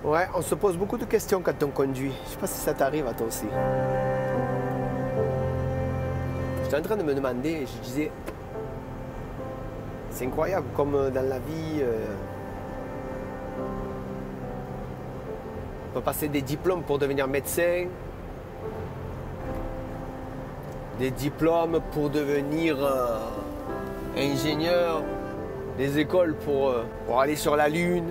Ouais, on se pose beaucoup de questions quand on conduit. Je sais pas si ça t'arrive à toi aussi. J'étais en train de me demander, je disais, c'est incroyable comme dans la vie, on peut passer des diplômes pour devenir médecin, des diplômes pour devenir ingénieur, des écoles pour aller sur la Lune.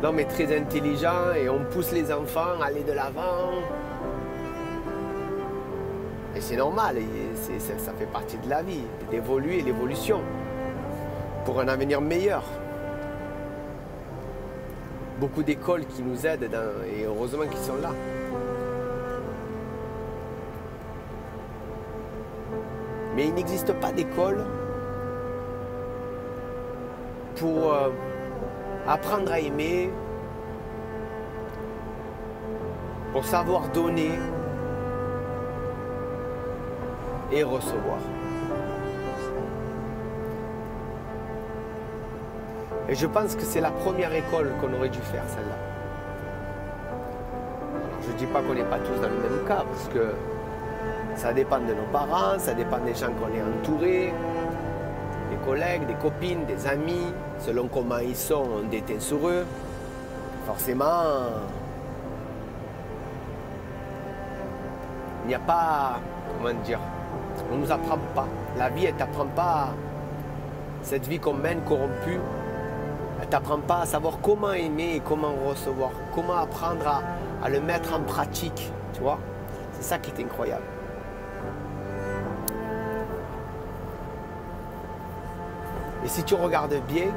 L'homme est très intelligent et on pousse les enfants à aller de l'avant. Et c'est normal, ça fait partie de la vie, d'évoluer, l'évolution, pour un avenir meilleur. Beaucoup d'écoles qui nous aident et heureusement qu'ils sont là. Mais il n'existe pas d'école pour apprendre à aimer, pour savoir donner et recevoir. Et je pense que c'est la première école qu'on aurait dû faire, celle-là. Alors, je ne dis pas qu'on n'est pas tous dans le même cas, parce que ça dépend de nos parents, ça dépend des gens qu'on est entourés, des collègues, des copines, des amis, selon comment ils sont, on déteint sur eux. Forcément, il n'y a pas, comment dire, on ne nous apprend pas. La vie, elle ne t'apprend pas cette vie qu'on mène corrompue. Elle ne t'apprend pas à savoir comment aimer et comment recevoir, comment apprendre à le mettre en pratique, tu vois. C'est ça qui est incroyable. Et si tu regardes bien,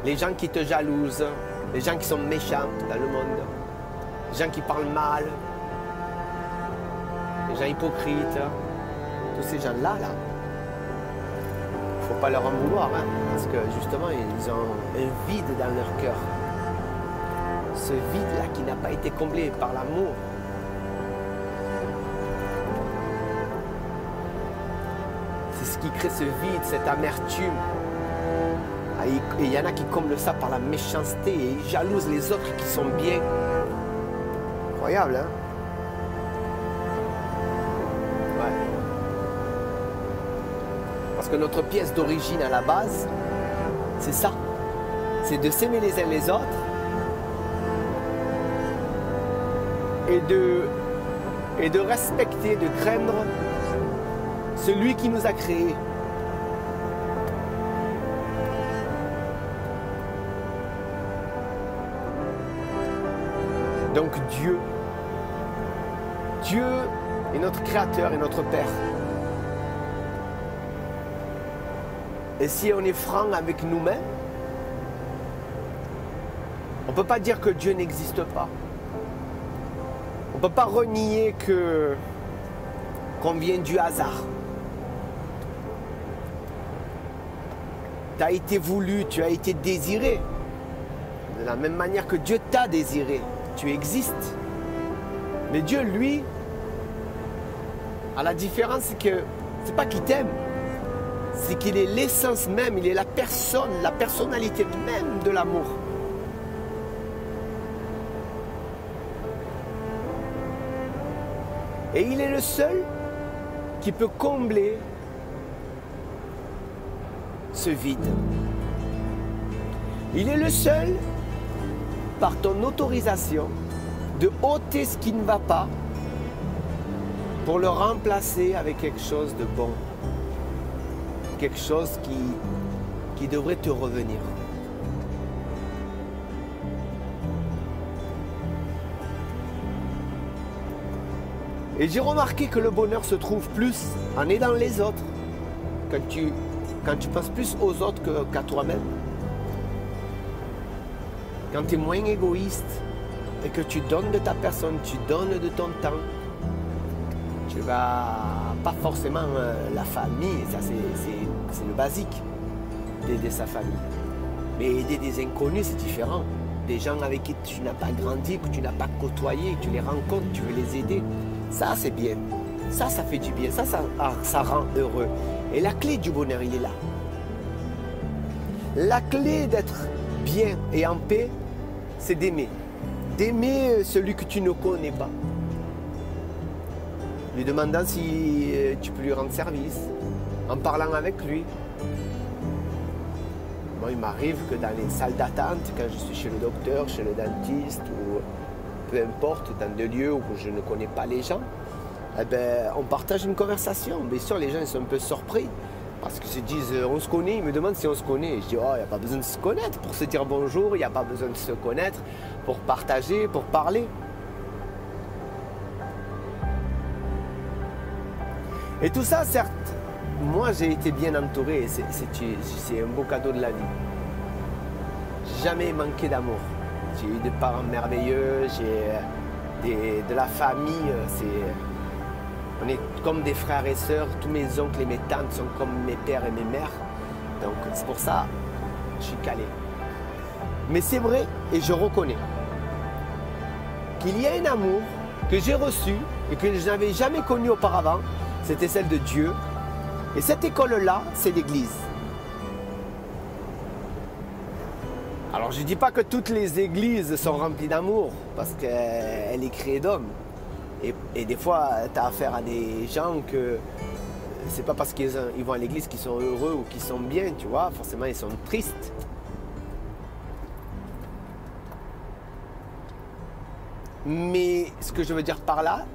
les gens qui te jalousent, les gens qui sont méchants dans le monde, les gens qui parlent mal, les gens hypocrites, tous ces gens-là, il ne faut pas leur en vouloir, hein, parce que justement, ils ont un vide dans leur cœur. Ce vide-là qui n'a pas été comblé par l'amour. C'est ce qui crée ce vide, cette amertume. Et il y en a qui comblent ça par la méchanceté et ils jalousent les autres qui sont bien. Incroyable, hein? Ouais. Parce que notre pièce d'origine à la base, c'est ça. C'est de s'aimer les uns les autres et de respecter, de craindre celui qui nous a créés. Donc Dieu est notre Créateur et notre Père. Et si on est franc avec nous-mêmes, on ne peut pas dire que Dieu n'existe pas. On ne peut pas renier qu'on vient du hasard. Tu as été voulu, tu as été désiré. De la même manière que Dieu t'a désiré. Tu existes. Mais Dieu, lui, a la différence, c'est que c'est pas qu'il t'aime, c'est qu'il est l'essence même, il est la personne, la personnalité même de l'amour. Et il est le seul qui peut combler ce vide. Il est le seul, par ton autorisation, de ôter ce qui ne va pas pour le remplacer avec quelque chose de bon. Quelque chose qui devrait te revenir. Et j'ai remarqué que le bonheur se trouve plus en aidant les autres, quand tu penses plus aux autres qu'à toi-même. Quand tu es moins égoïste et que tu donnes de ta personne, tu donnes de ton temps, tu vas pas forcément la famille, ça c'est le basique d'aider sa famille. Mais aider des inconnus, c'est différent. Des gens avec qui tu n'as pas grandi, que tu n'as pas côtoyé, tu les rencontres, tu veux les aider. Ça, c'est bien. Ça fait du bien. Ça rend heureux. Et la clé du bonheur, il est là. La clé d'être bien et en paix, c'est d'aimer. D'aimer celui que tu ne connais pas. Lui demandant si tu peux lui rendre service, en parlant avec lui. Moi, il m'arrive que dans les salles d'attente, quand je suis chez le docteur, chez le dentiste, ou peu importe, dans des lieux où je ne connais pas les gens, eh ben, on partage une conversation. Bien sûr, les gens ils sont un peu surpris parce qu'ils se disent on se connaît, ils me demandent si on se connaît. Et je dis oh, il n'y a pas besoin de se connaître pour se dire bonjour, il n'y a pas besoin de se connaître pour partager, pour parler. Et tout ça, certes, moi j'ai été bien entouré, c'est un beau cadeau de la vie. J'ai jamais manqué d'amour. J'ai eu des parents merveilleux, j'ai de la famille, on est comme des frères et sœurs, tous mes oncles et mes tantes sont comme mes pères et mes mères. Donc c'est pour ça que je suis calé. Mais c'est vrai et je reconnais qu'il y a un amour que j'ai reçu et que je n'avais jamais connu auparavant, c'était celle de Dieu. Et cette école-là, c'est l'Église. Alors je ne dis pas que toutes les églises sont remplies d'amour, parce qu'elle est créée d'hommes. Et des fois, tu as affaire à des gens que c'est pas parce qu'ils vont à l'église qu'ils sont heureux ou qu'ils sont bien, tu vois. Forcément, ils sont tristes. Mais ce que je veux dire par là,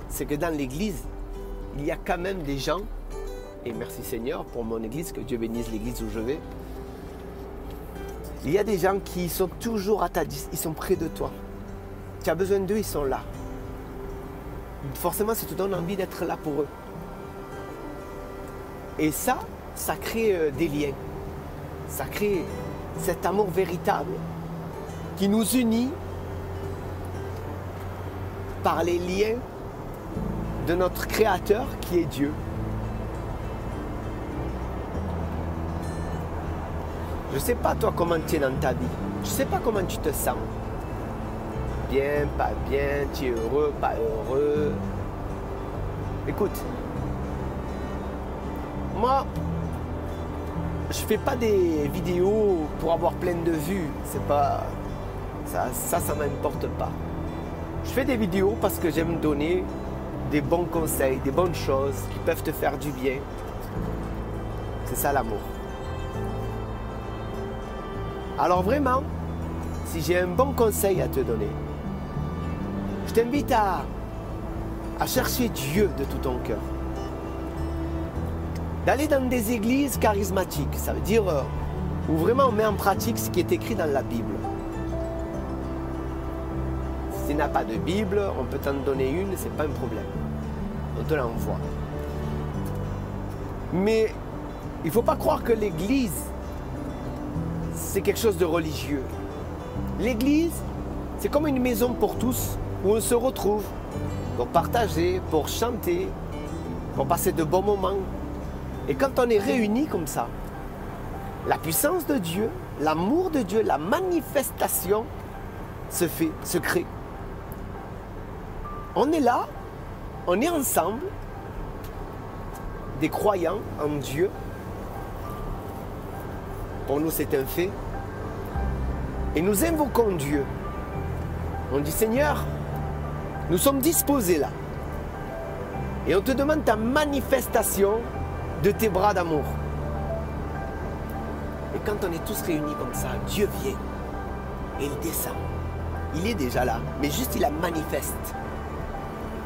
c'est que dans l'église, il y a quand même des gens, et merci Seigneur pour mon église, que Dieu bénisse l'église où je vais. Il y a des gens qui sont toujours à ta distance, ils sont près de toi. Tu as besoin d'eux, ils sont là. Forcément, ça te donne envie d'être là pour eux. Et ça crée des liens. Ça crée cet amour véritable qui nous unit par les liens de notre Créateur qui est Dieu. Je ne sais pas toi comment tu es dans ta vie. Je ne sais pas comment tu te sens. Bien, pas bien, tu es heureux, pas heureux. Écoute, moi, je fais pas des vidéos pour avoir plein de vues. C'est pas ça m'importe pas. Je fais des vidéos parce que j'aime donner des bons conseils, des bonnes choses qui peuvent te faire du bien. C'est ça l'amour. Alors vraiment, si j'ai un bon conseil à te donner, je t'invite à chercher Dieu de tout ton cœur. D'aller dans des églises charismatiques, ça veut dire où vraiment on met en pratique ce qui est écrit dans la Bible. Si tu n'as pas de Bible, on peut t'en donner une, c'est pas un problème. On te l'envoie. Mais il ne faut pas croire que l'église, c'est quelque chose de religieux. L'église, c'est comme une maison pour tous, où on se retrouve pour partager, pour chanter, pour passer de bons moments. Et quand on est réunis comme ça, la puissance de Dieu, l'amour de Dieu, la manifestation se crée. On est là, on est ensemble, des croyants en Dieu. Pour nous, c'est un fait. Et nous invoquons Dieu. On dit, Seigneur, nous sommes disposés là. Et on te demande ta manifestation de tes bras d'amour. Et quand on est tous réunis comme ça, Dieu vient et il descend. Il est déjà là, mais juste il la manifeste.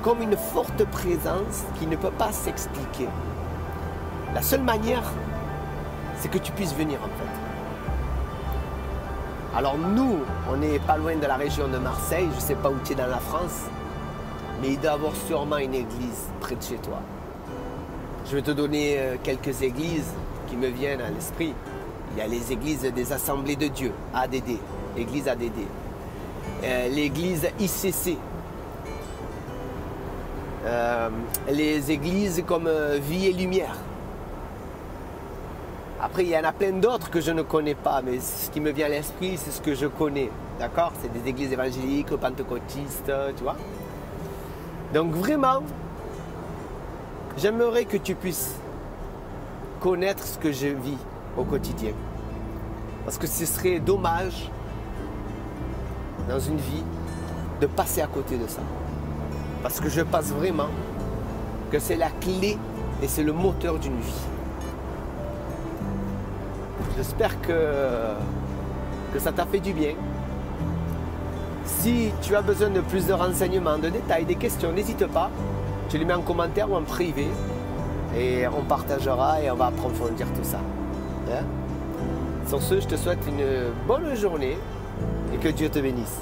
Comme une forte présence qui ne peut pas s'expliquer. La seule manière, c'est que tu puisses venir en fait. Alors nous, on n'est pas loin de la région de Marseille, je ne sais pas où tu es dans la France, mais il doit y avoir sûrement une église près de chez toi. Je vais te donner quelques églises qui me viennent à l'esprit. Il y a les églises des Assemblées de Dieu, ADD, église ADD. L'église ICC. Les églises comme Vie et Lumière. Après, il y en a plein d'autres que je ne connais pas, mais ce qui me vient à l'esprit, c'est ce que je connais. D'accord? C'est des églises évangéliques, pentecôtistes, tu vois? Donc vraiment, j'aimerais que tu puisses connaître ce que je vis au quotidien. Parce que ce serait dommage dans une vie de passer à côté de ça. Parce que je pense vraiment que c'est la clé et c'est le moteur d'une vie. J'espère que ça t'a fait du bien. Si tu as besoin de plus de renseignements, de détails, des questions, n'hésite pas. Tu les mets en commentaire ou en privé. Et on partagera et on va approfondir tout ça. Hein? Sur ce, je te souhaite une bonne journée et que Dieu te bénisse.